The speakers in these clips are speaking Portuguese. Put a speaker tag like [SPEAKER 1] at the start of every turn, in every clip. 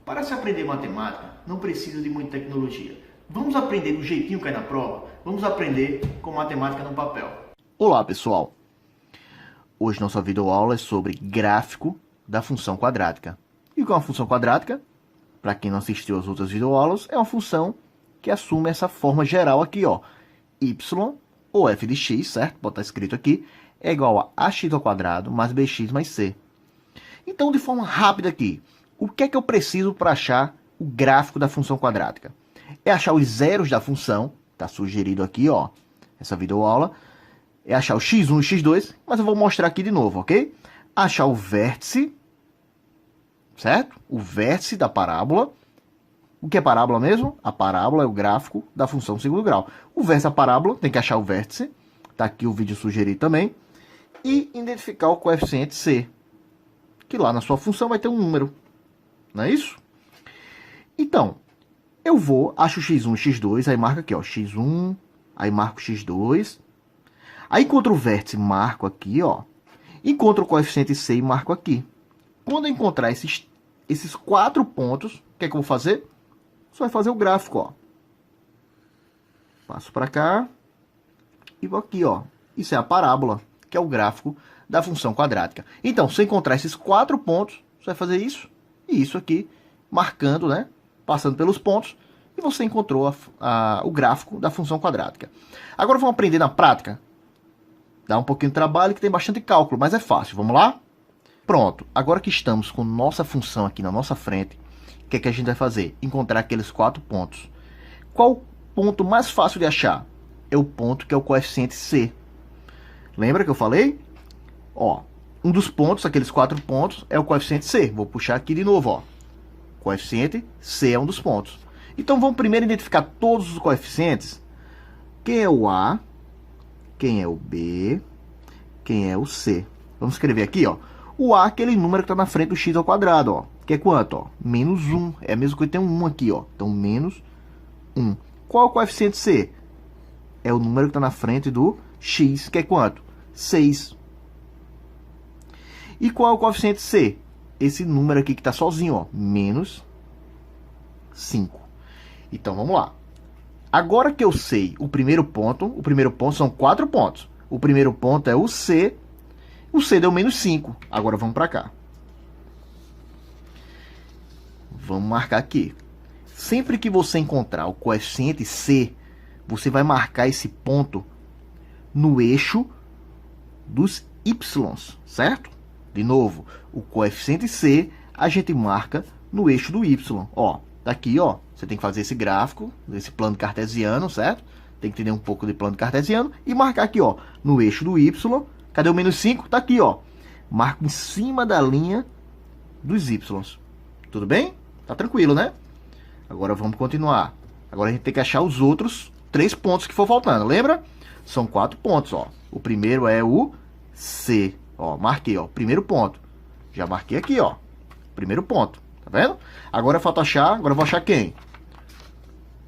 [SPEAKER 1] Para se aprender matemática, não precisa de muita tecnologia. Vamos aprender do jeitinho que cai na prova? Vamos aprender com matemática no papel.
[SPEAKER 2] Olá, pessoal! Hoje nossa videoaula é sobre gráfico da função quadrática. E o que é uma função quadrática? Para quem não assistiu às outras videoaulas, é uma função que assume essa forma geral aqui, ó. Y ou f de x, certo? Pode estar escrito aqui, é igual a ax ao quadrado mais bx mais c. Então, de forma rápida aqui, o que é que eu preciso para achar o gráfico da função quadrática? É achar os zeros da função, está sugerido aqui, ó, essa videoaula. É achar o x1 e o x2, mas eu vou mostrar aqui de novo, ok? Achar o vértice, certo? O vértice da parábola. O que é parábola mesmo? A parábola é o gráfico da função segundo grau. O vértice da parábola, tem que achar o vértice. Está aqui o vídeo sugerido também. E identificar o coeficiente c, que lá na sua função vai ter um número. Não é isso? Então, eu acho x1 e x2, aí marco aqui, ó, x1, aí marco x2. Aí encontro o vértice, marco aqui, ó. Encontro o coeficiente c e marco aqui. Quando eu encontrar esses 4 pontos, o que é que eu vou fazer? Só vai fazer o gráfico, ó. Passo para cá e vou aqui, ó. Isso é a parábola, que é o gráfico da função quadrática. Então, se eu encontrar esses 4 pontos, você vai fazer isso e isso aqui, marcando, né? Passando pelos pontos, e você encontrou o gráfico da função quadrática. Agora vamos aprender na prática. Dá um pouquinho de trabalho, que tem bastante cálculo, mas é fácil. Vamos lá? Pronto. Agora que estamos com nossa função aqui na nossa frente, o que é que a gente vai fazer? Encontrar aqueles 4 pontos. Qual o ponto mais fácil de achar? É o ponto que é o coeficiente c. Lembra que eu falei? Ó, um dos pontos, aqueles 4 pontos, é o coeficiente c. Vou puxar aqui de novo, ó. Coeficiente c é um dos pontos. Então vamos primeiro identificar todos os coeficientes. Quem é o a? Quem é o b? Quem é o c? Vamos escrever aqui, ó. O a é aquele número que está na frente do x ao quadrado, ó. Que é quanto, ó? Menos 1. É a mesma coisa que tem um 1 aqui, ó. Então, menos 1. Qual é o coeficiente c? É o número que está na frente do x, que é quanto? 6. E qual é o coeficiente c? Esse número aqui que está sozinho, ó. Menos 5. Então, vamos lá. Agora que eu sei o primeiro ponto são 4 pontos. O primeiro ponto é o c deu menos 5. Agora vamos para cá. Vamos marcar aqui. Sempre que você encontrar o coeficiente c, você vai marcar esse ponto no eixo dos y, certo? De novo, o coeficiente c a gente marca no eixo do y. Ó, tá aqui, ó. Você tem que fazer esse gráfico, esse plano cartesiano, certo? Tem que entender um pouco de plano cartesiano e marcar aqui, ó, no eixo do y. Cadê o menos 5? Tá aqui, ó. Marco em cima da linha dos y. Tudo bem? Tá tranquilo, né? Agora vamos continuar. Agora a gente tem que achar os outros 3 pontos que for faltando. Lembra? São 4 pontos, ó. O primeiro é o c. Ó, marquei, ó. Primeiro ponto. Já marquei aqui, ó. Primeiro ponto. Tá vendo? Agora falta achar. Agora eu vou achar quem?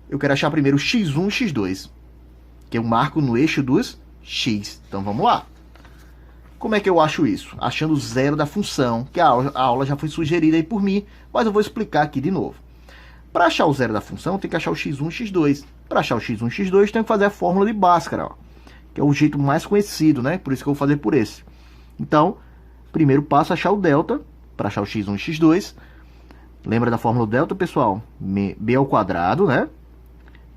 [SPEAKER 2] Eu quero achar primeiro o x1 e x2. Que eu marco no eixo dos x. Então vamos lá. Como é que eu acho isso? Achando o zero da função, que a aula já foi sugerida aí por mim, mas eu vou explicar aqui de novo. Para achar o zero da função, tem que achar o x1 e x2. Para achar o x1 e x2, tem que fazer a fórmula de Bhaskara, ó, que é o jeito mais conhecido, né? Por isso que eu vou fazer por esse. Então, primeiro passo é achar o delta, para achar o x1 e x2. Lembra da fórmula do delta, pessoal? B ao quadrado, né?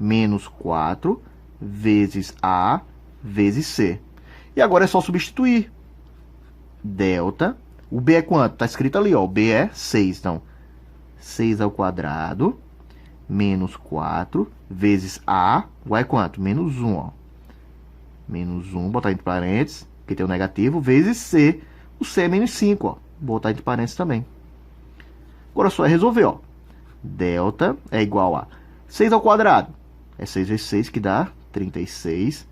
[SPEAKER 2] Menos 4 vezes A vezes C. E agora é só substituir. Delta. O B é quanto? Está escrito ali, ó. O B é 6. Então, 6 ao quadrado menos 4 vezes A. O A é quanto? Menos 1, ó. Menos 1, botar entre parênteses, porque tem o negativo, vezes C. O C é menos 5, ó. Botar entre parênteses também. Agora só é resolver, ó. Delta é igual a 6 ao quadrado. É 6 vezes 6 que dá 36.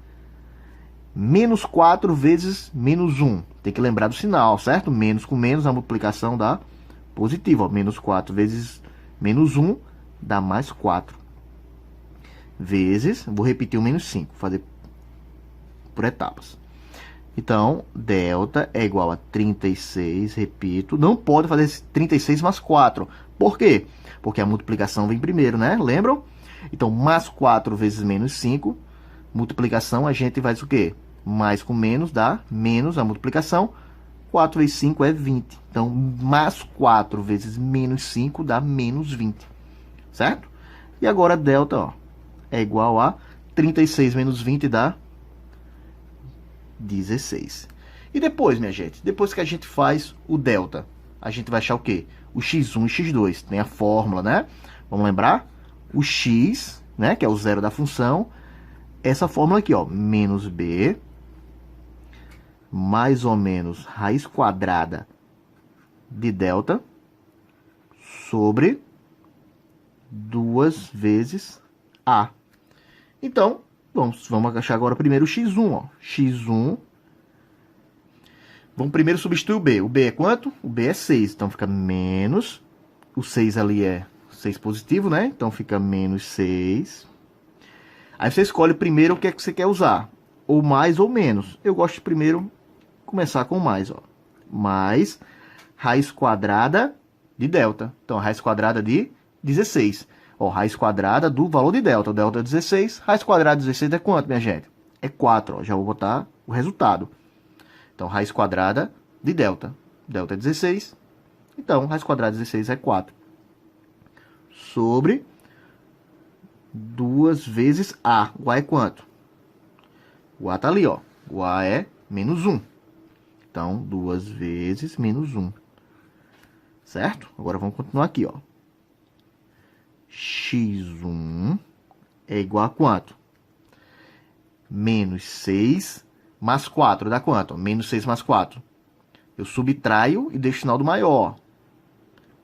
[SPEAKER 2] Menos 4 vezes menos 1. Tem que lembrar do sinal, certo? Menos com menos, a multiplicação dá positivo. Ó. Menos 4 vezes menos 1 dá mais 4. Vezes, vou repetir o menos 5, fazer por etapas. Então, delta é igual a 36, repito, não pode fazer 36 mais 4. Por quê? Porque a multiplicação vem primeiro, né? Lembram? Então, mais 4 vezes menos 5, multiplicação, a gente faz o quê? Mais com menos dá menos a multiplicação, 4 vezes 5 é 20. Então, mais 4 vezes menos 5 dá menos 20, certo? E agora, delta, ó, é igual a 36 menos 20 dá 16. E depois, minha gente, depois que a gente faz o delta, a gente vai achar o quê? O x1 e x2. Tem a fórmula, né? Vamos lembrar? O x, né, que é o zero da função, essa fórmula aqui, ó, menos b, mais ou menos raiz quadrada de delta, sobre 2 vezes a. Então, vamos achar agora primeiro o x1, ó. x1, vamos primeiro substituir o b. O b é quanto? O b é 6, então fica menos, o 6 ali é 6 positivo, né? Então fica menos 6. Aí você escolhe primeiro o que é que você quer usar, ou mais ou menos. Eu gosto de primeiro começar com mais, ó. Mais raiz quadrada de delta. Então, a raiz quadrada de 16. Ó, raiz quadrada do valor de delta. O delta é 16. Raiz quadrada de 16 é quanto, minha gente? É 4, ó. Já vou botar o resultado. Então, raiz quadrada de delta. Delta é 16. Então, raiz quadrada de 16 é 4. Sobre 2 vezes A. O A é quanto? O A tá ali, ó. O A é menos 1. Então, 2 vezes menos 1. Certo? Agora vamos continuar aqui, ó. x1 é igual a quanto? Menos 6 mais 4 dá quanto? Menos 6 mais 4. Eu subtraio e deixo o sinal do maior.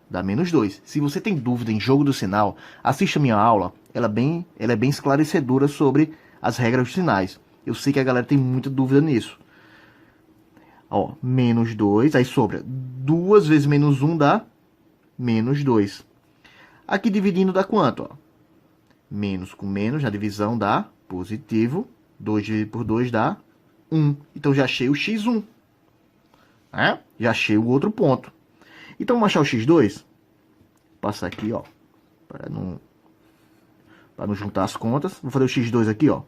[SPEAKER 2] Dá menos 2. Se você tem dúvida em jogo do sinal, assista a minha aula. Ela é bem esclarecedora sobre as regras dos sinais. Eu sei que a galera tem muita dúvida nisso. Ó, menos 2, aí sobra 2 vezes menos 1 dá menos 2. Aqui dividindo dá quanto? Ó? Menos com menos, na divisão dá positivo. 2 dividido por 2 dá 1. Então já achei o x1. Né? Já achei o outro ponto. Então vamos achar o x2? Vou passar aqui, ó, para não juntar as contas. Vou fazer o x2 aqui, ó.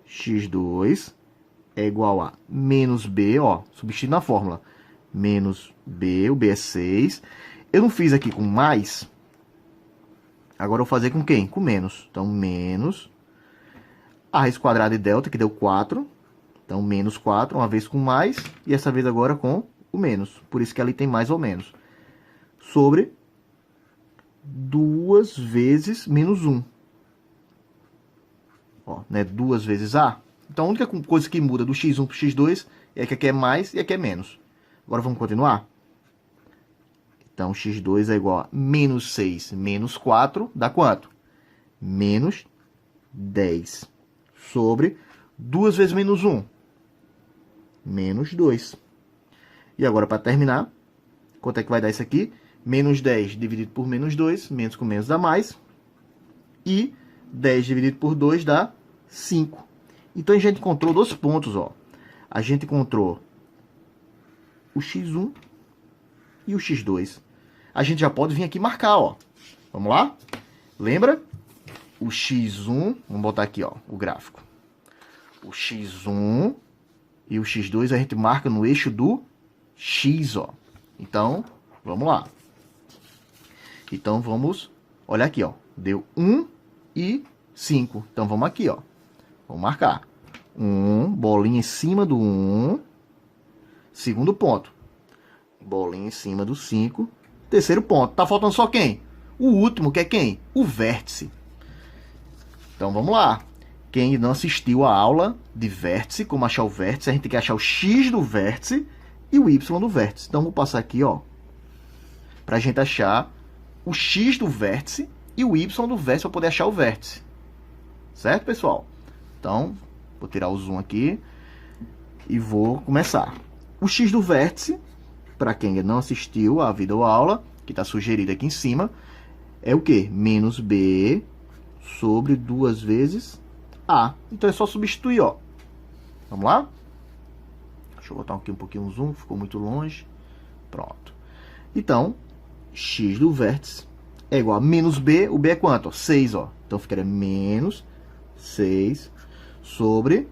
[SPEAKER 2] x2 é igual a menos b, ó, substituindo na fórmula. Menos b, o b é 6. Eu não fiz aqui com mais. Agora eu vou fazer com quem? Com menos. Então, menos a raiz quadrada de delta, que deu 4. Então, menos 4, uma vez com mais. E essa vez agora com o menos. Por isso que ali tem mais ou menos. Sobre 2 vezes menos 1. Ó, né? 2 vezes a. Então, a única coisa que muda do x1 para o x2 é que aqui é mais e aqui é menos. Agora, vamos continuar? Então, x2 é igual a menos 6 menos 4, dá quanto? Menos 10. Sobre 2 vezes menos 1. Menos 2. E agora, para terminar, quanto é que vai dar isso aqui? Menos 10 dividido por menos 2, menos com menos dá mais. E 10 dividido por 2 dá 5. Então, a gente encontrou dois pontos, ó. A gente encontrou o x1 e o x2. A gente já pode vir aqui marcar, ó. Vamos lá? Lembra? O x1, vamos botar aqui, ó, o gráfico. O x1 e o x2 a gente marca no eixo do x, ó. Então, vamos lá. Então, vamos olhar aqui, ó. Deu 1 e 5. Então, vamos aqui, ó. Vamos marcar. 1, bolinha em cima do 1. Segundo ponto. Bolinha em cima do 5. Terceiro ponto. Tá faltando só quem? O último, que é quem? O vértice. Então, vamos lá. Quem não assistiu a aula de vértice, como achar o vértice, a gente tem que achar o x do vértice e o y do vértice. Então, vou passar aqui, ó, pra gente achar o x do vértice e o y do vértice para poder achar o vértice. Certo, pessoal? Então, vou tirar o zoom aqui e vou começar. O x do vértice, para quem ainda não assistiu a videoaula, que está sugerido aqui em cima, é o quê? Menos b sobre 2 vezes a. Então, é só substituir, ó. Vamos lá? Deixa eu botar aqui um pouquinho o zoom, ficou muito longe. Pronto. Então, x do vértice é igual a menos b. O b é quanto? 6, ó. Então, ficaria menos 6 sobre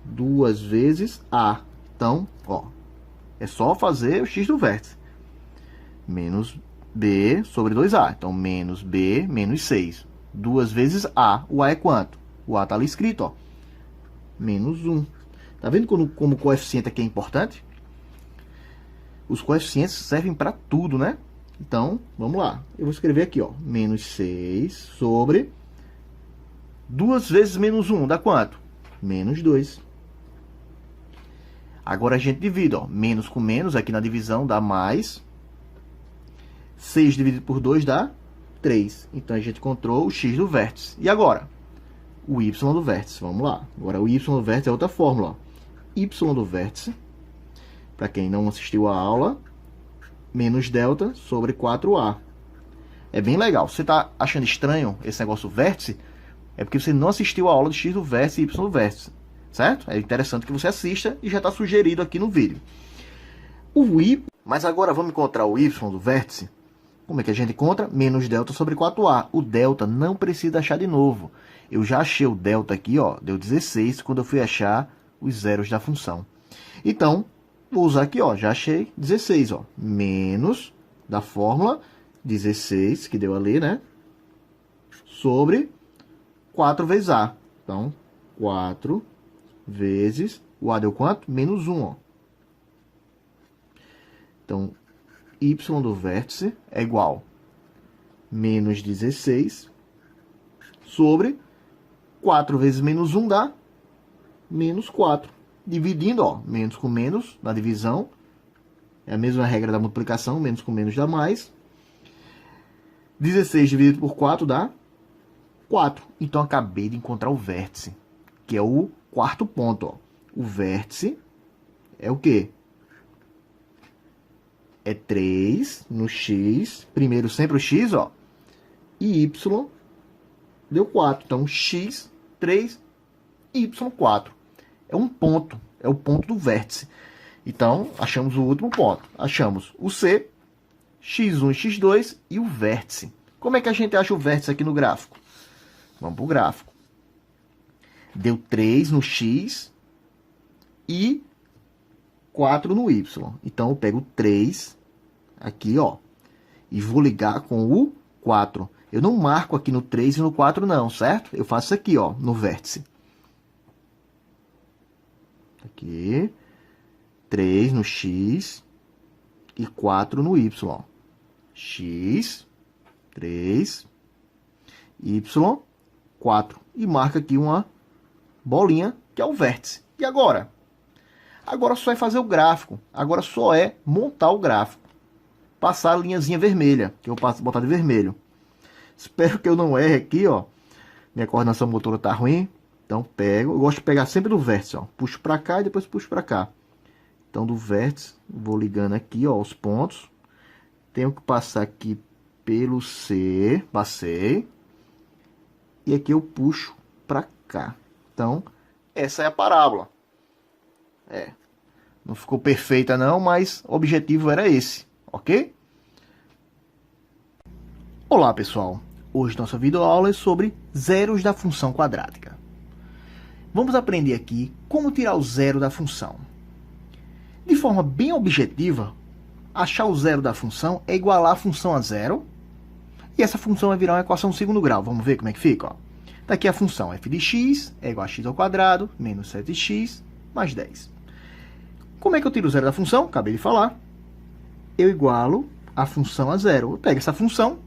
[SPEAKER 2] 2 vezes a. Então, ó, é só fazer o x do vértice. Menos b sobre 2a. Então, menos b menos 6. 2 vezes a. O a é quanto? O a está ali escrito, ó. Menos 1. Tá vendo como o coeficiente aqui é importante? Os coeficientes servem para tudo, né? Então, vamos lá. Eu vou escrever aqui, ó. Menos 6 sobre 2 vezes menos 1. Dá quanto? Menos 2. Agora a gente divide, ó. Menos com menos, aqui na divisão, dá mais. 6 dividido por 2 dá 3. Então, a gente encontrou o x do vértice. E agora? O y do vértice. Vamos lá. Agora, o y do vértice é outra fórmula, ó. Y do vértice, para quem não assistiu a aula, menos delta sobre 4a. É bem legal. Você está achando estranho esse negócio do vértice? É porque você não assistiu a aula de x do vértice e y do vértice. Certo? É interessante que você assista e já está sugerido aqui no vídeo. Mas agora vamos encontrar o y do vértice. Como é que a gente encontra? Menos delta sobre 4a. O delta não precisa achar de novo. Eu já achei o delta aqui, ó, deu 16 quando eu fui achar os zeros da função. Então, vou usar aqui, ó, já achei 16, ó, menos da fórmula 16, que deu ali, né, sobre 4 vezes a. Então, 4 vezes, o a deu quanto? Menos 1, ó. Então, y do vértice é igual a menos 16 sobre 4 vezes menos 1 dá menos 4. Dividindo, ó, menos com menos na divisão. É a mesma regra da multiplicação, menos com menos dá mais. 16 dividido por 4 dá 4. Então, acabei de encontrar o vértice, que é o quarto ponto, ó. O vértice é o quê? É 3 no x, primeiro sempre o x, ó, e y deu 4. Então, x, 3, y, 4. É um ponto, é o ponto do vértice. Então, achamos o último ponto. Achamos o C, x1 e x2 e o vértice. Como é que a gente acha o vértice aqui no gráfico? Vamos para o gráfico. Deu 3 no x e 4 no y. Então, eu pego 3 aqui, ó, e vou ligar com o 4. Eu não marco aqui no 3 e no 4 não, certo? Eu faço aqui, ó, no vértice. Aqui, 3 no x e 4 no y. X, 3, y, 4. E marca aqui uma bolinha, que é o vértice. E agora? Agora só é fazer o gráfico. Agora só é montar o gráfico. Passar a linhazinha vermelha, que eu vou botar de vermelho. Espero que eu não erre aqui, ó. Minha coordenação motora tá ruim. Então, pego. Eu gosto de pegar sempre do vértice, ó. Puxo para cá e depois puxo para cá. Então, do vértice, vou ligando aqui, ó, os pontos. Tenho que passar aqui pelo C. Passei. E aqui eu puxo para cá. Então, essa é a parábola. Não ficou perfeita não, mas o objetivo era esse, ok? Olá, pessoal. Hoje nossa videoaula é sobre zeros da função quadrática. Vamos aprender aqui como tirar o zero da função. De forma bem objetiva, achar o zero da função é igualar a função a zero. E essa função vai virar uma equação de segundo grau. Vamos ver como é que fica? Ó. Daqui a função f de x é igual a x ao quadrado menos 7x mais 10. Como é que eu tiro o zero da função? Acabei de falar. Eu igualo a função a zero. Eu pego essa função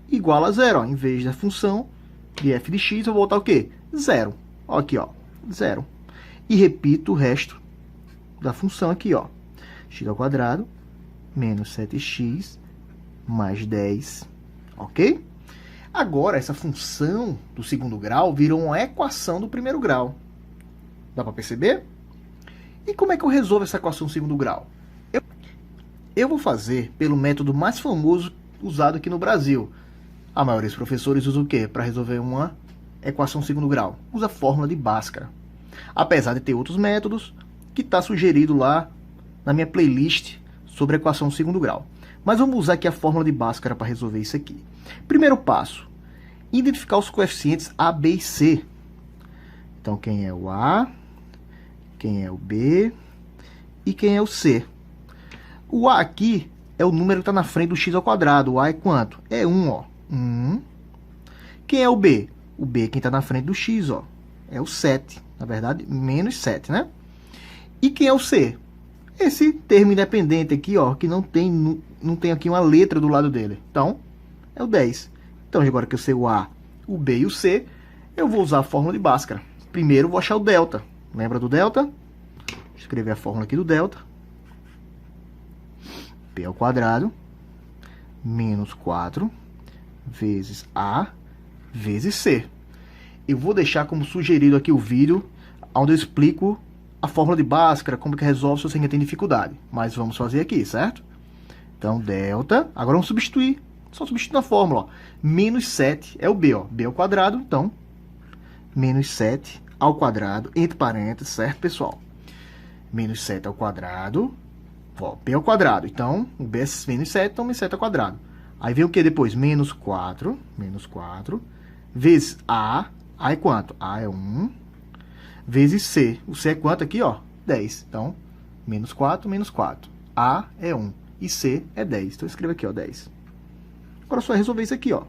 [SPEAKER 2] e igualo a zero. Ó. Em vez da função de f de x, eu vou botar o quê? Zero. Ó, aqui, ó, 0. E repito o resto da função aqui, ó. X ao quadrado menos 7x mais 10, ok? Agora, essa função do segundo grau virou uma equação do primeiro grau. Dá para perceber? E como é que eu resolvo essa equação do segundo grau? Eu vou fazer pelo método mais famoso usado aqui no Brasil. A maioria dos professores usa o quê? Para resolver uma equação segundo grau, usa a fórmula de Bhaskara. Apesar de ter outros métodos, que está sugerido lá na minha playlist sobre a equação do segundo grau. Mas vamos usar aqui a fórmula de Bhaskara para resolver isso aqui. Primeiro passo, identificar os coeficientes A, B e C. Então, quem é o A, quem é o B e quem é o C. O A aqui é o número que está na frente do x ao quadrado. O A é quanto? É 1, ó. 1. Quem é o B? O B é quem está na frente do x, ó. É o 7. Na verdade, menos 7, né? E quem é o C? Esse termo independente aqui, ó, que não tem aqui uma letra do lado dele. Então, é o 10. Então, agora que eu sei o A, o B e o C, eu vou usar a fórmula de Bhaskara. Primeiro, eu vou achar o delta. Lembra do delta? Vou escrever a fórmula aqui do delta. P ao quadrado menos 4 vezes A vezes C. Eu vou deixar como sugerido aqui o vídeo onde eu explico a fórmula de Bhaskara, como que resolve se você ainda tem dificuldade. Mas vamos fazer aqui, certo? Então, delta, agora vamos substituir. Só substituir na fórmula, ó. Menos 7 é o B, ó. B ao quadrado, então, menos 7 ao quadrado, entre parênteses, certo, pessoal? Menos 7 ao quadrado, ó, B ao quadrado. Então, o B é menos 7, então menos 7 ao quadrado. Aí vem o que depois? Menos 4, vezes A é quanto? A é 1, vezes C. O C é quanto aqui, ó? 10. Então, menos 4. A é 1 e C é 10. Então, eu escrevo aqui, ó, 10. Agora, é só resolver isso aqui, ó.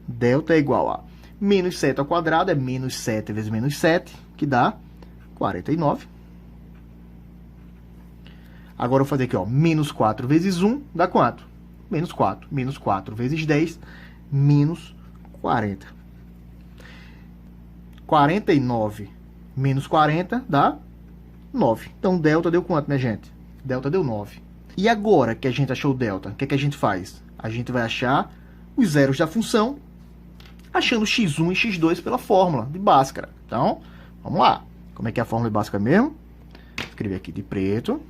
[SPEAKER 2] Delta é igual a menos 7 ao quadrado, é menos 7 vezes menos 7, que dá 49. Agora, eu vou fazer aqui, ó, menos 4 vezes 1, dá quanto? Menos 4. Menos 4 vezes 10, menos 40. 49 menos 40 dá 9. Então, delta deu quanto, minha gente? Delta deu 9. E agora que a gente achou o delta, o que é que a gente faz? A gente vai achar os zeros da função, achando x1 e x2 pela fórmula de Bhaskara. Então, vamos lá. Como é que é a fórmula de Bhaskara mesmo? Vou escrever aqui de preto.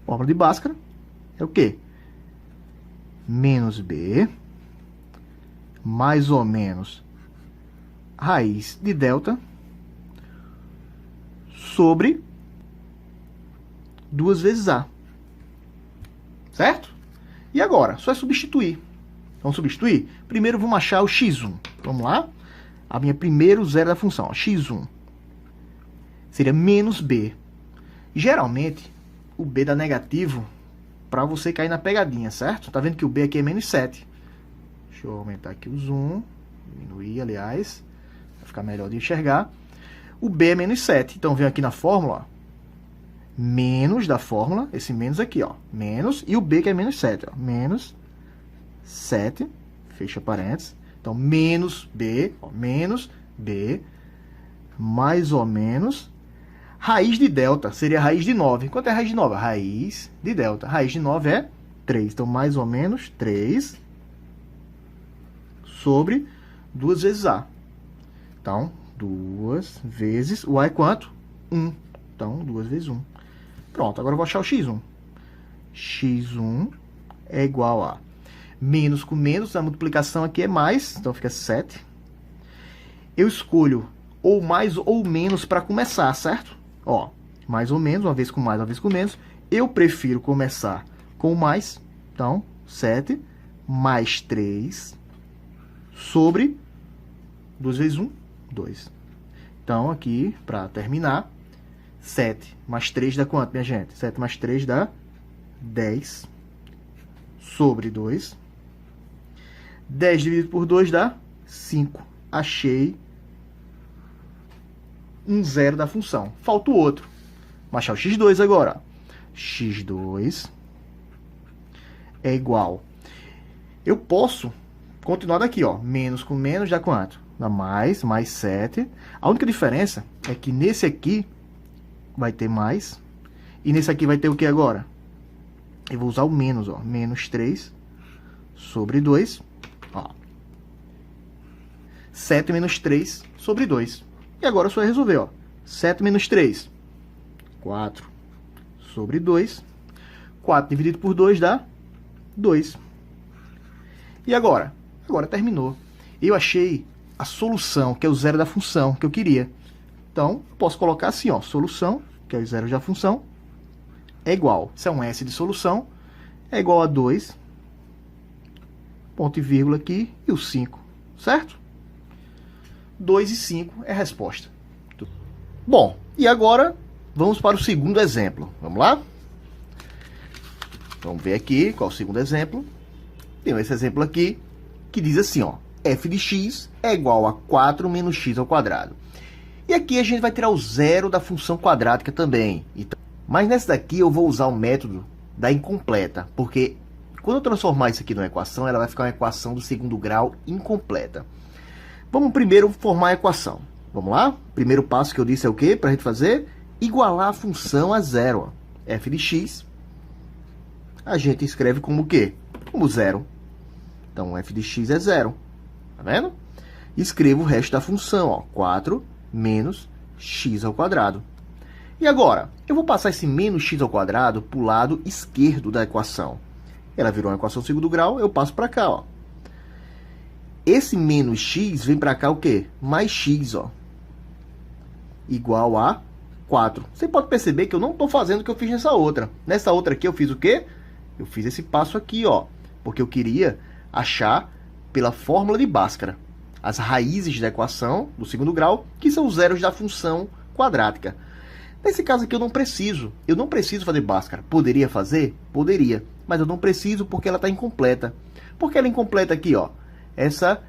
[SPEAKER 2] Fórmula de Bhaskara é o quê? Menos b, mais ou menos raiz de delta sobre 2 vezes a. Certo? E agora? Só é substituir. Vamos substituir? Primeiro vamos achar o x1. Vamos lá? A minha primeiro zero da função. Ó, x1 seria menos b. Geralmente, o b dá negativo para você cair na pegadinha, certo? Tá vendo que o b aqui é menos 7. Deixa eu aumentar aqui o zoom. Diminuir, aliás. Vai ficar melhor de enxergar. O b é menos 7. Então, venho aqui na fórmula, ó. Menos da fórmula, esse menos aqui, ó. Menos, e o b que é menos 7, ó. Menos 7, fecha parênteses. Então, menos b, ó. Menos b, mais ou menos raiz de delta, seria raiz de 9. Quanto é a raiz de 9? A raiz de delta. A raiz de 9 é 3. Então, mais ou menos 3 sobre 2 vezes a. Então, 2 vezes... O a é quanto? 1. Então, 2 vezes 1. Pronto, agora eu vou achar o x1. x1 é igual a... Menos com menos, a multiplicação aqui é mais. Então, fica 7. Eu escolho ou mais ou menos para começar, certo? Ó, mais ou menos, uma vez com mais, uma vez com menos. Eu prefiro começar com mais. Então, 7 mais 3 sobre 2 vezes 1, 2. Então, aqui, para terminar, 7 mais 3 dá quanto, minha gente? 7 mais 3 dá 10 sobre 2. 10 dividido por 2 dá 5. Achei um zero da função. Falta o outro. Vou achar o x2 agora. x2 é igual. Eu posso continuar daqui, ó. Menos com menos dá quanto? Dá mais 7. A única diferença é que nesse aqui vai ter mais. E nesse aqui vai ter o que agora? Eu vou usar o menos, ó. Menos 3 sobre 2. Ó. 7 menos 3 sobre 2. E agora é só resolver, ó. 7 menos 3. 4 sobre 2. 4 dividido por 2 dá 2. E agora? Agora terminou. Eu achei a solução, que é o zero da função que eu queria. Então, posso colocar assim, ó. Solução que é os zeros da função, é igual, isso é um S de solução, é igual a 2, ponto e vírgula aqui, e o 5, certo? 2 e 5 é a resposta. Bom, e agora vamos para o segundo exemplo. Vamos lá? Vamos ver aqui qual é o segundo exemplo. Tem esse exemplo aqui, que diz assim, ó, f de x é igual a 4 menos x ao quadrado. E aqui a gente vai tirar o zero da função quadrática também. Então, mas nessa daqui eu vou usar o método da incompleta, porque quando eu transformar isso aqui numa equação, ela vai ficar uma equação do segundo grau incompleta. Vamos primeiro formar a equação. Vamos lá? Primeiro passo que eu disse é o quê? Para a gente fazer? Igualar a função a zero. Ó. F de x, a gente escreve como o quê? Como zero. Então, f de x é zero. Tá vendo? Escrevo o resto da função, ó, 4 menos x ao quadrado. E agora, eu vou passar esse menos x ao quadrado para o lado esquerdo da equação. Ela virou uma equação segundo grau, eu passo para cá, ó. Esse menos x vem para cá o quê? Mais x, ó. Igual a 4. Você pode perceber que eu não estou fazendo o que eu fiz nessa outra. Nessa outra aqui eu fiz o quê? Eu fiz esse passo aqui, ó. Porque eu queria achar pela fórmula de Bhaskara as raízes da equação do segundo grau, que são os zeros da função quadrática. Nesse caso aqui eu não preciso. Eu não preciso fazer Bhaskara. Poderia fazer? Poderia. Mas eu não preciso porque ela está incompleta. Por que ela é incompleta aqui, ó? Essa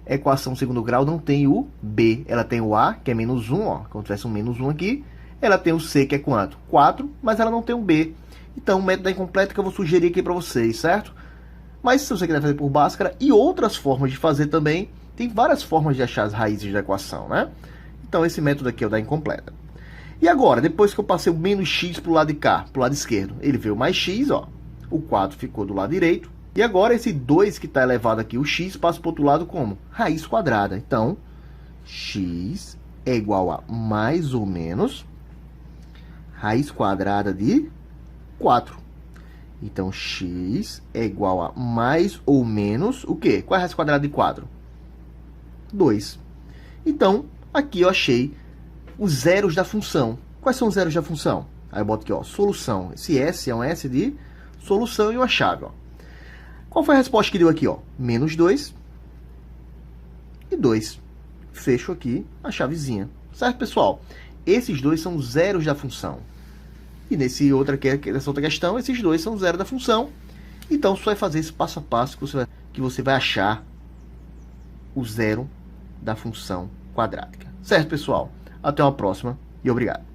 [SPEAKER 2] equação segundo grau não tem o b. Ela tem o a, que é menos 1, ó. Como tivesse um menos 1 aqui. Ela tem o c, que é quanto? 4, mas ela não tem o b. Então, o método da incompleta que eu vou sugerir aqui para vocês, certo? Mas se você quiser fazer por Bhaskara e outras formas de fazer também, tem várias formas de achar as raízes da equação, né? Então, esse método aqui é o da incompleta. E agora, depois que eu passei o menos x para o lado de cá, para o lado esquerdo, ele veio mais x, ó. O 4 ficou do lado direito. E agora, esse 2 que está elevado aqui, o x, passa para o outro lado como? Raiz quadrada. Então, x é igual a mais ou menos raiz quadrada de 4. Então, x é igual a mais ou menos o quê? Qual é a raiz quadrada de 4? 2. Então, aqui eu achei os zeros da função. Quais são os zeros da função? Aí eu boto aqui, ó, solução. Esse S é um S de solução e uma chave, ó. Qual foi a resposta que deu aqui, ó? Menos 2 e 2. Fecho aqui a chavezinha. Certo, pessoal? Esses dois são os zeros da função. E nessa outra questão, esses dois são zero da função. Então, só é fazer esse passo a passo que você vai achar o zero da função quadrática. Certo, pessoal? Até uma próxima e obrigado.